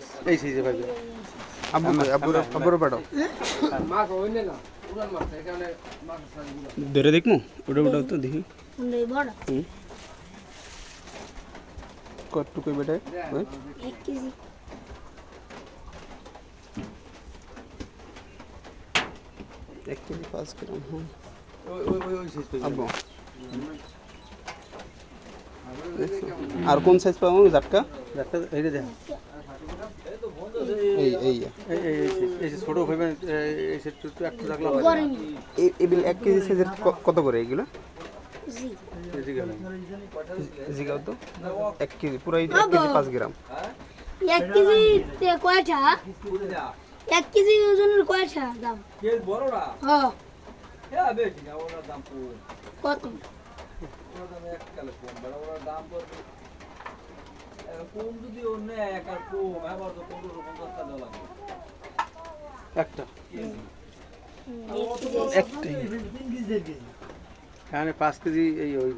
এই সিজে ভাই আব্বুর পাঠাও ধরে দেখবো ওটা ওটা তো দেখি কতটুকু বেটা 1 কেজি 1 কেজি 5 গ্রাম হ্যাঁ আব্বু আর কোন সাইজ পাবো জাটকা এই যে দেখা এই ছোট হইবে এই সেট একটু রাখলাম এই বিল 1 কেজি সাইজের কত করে এইগুলো জিগাও তো 1 কেজি পুরো 1 কেজি 5 গ্রাম 1 কেজি তে কয়টা 1 কেজি ওজনের কয়টা দাম কে বড়রা হ্যাঁ হ্যাঁ বেশি না ওনার দাম কত ওনার দাম এককালে কম বড় দাম পড়বে কম যদি অন্য এক আর কম আবার তো 15-50 টাকা লাগবে একটা একটাই এখানে 5 কেজি এই ওই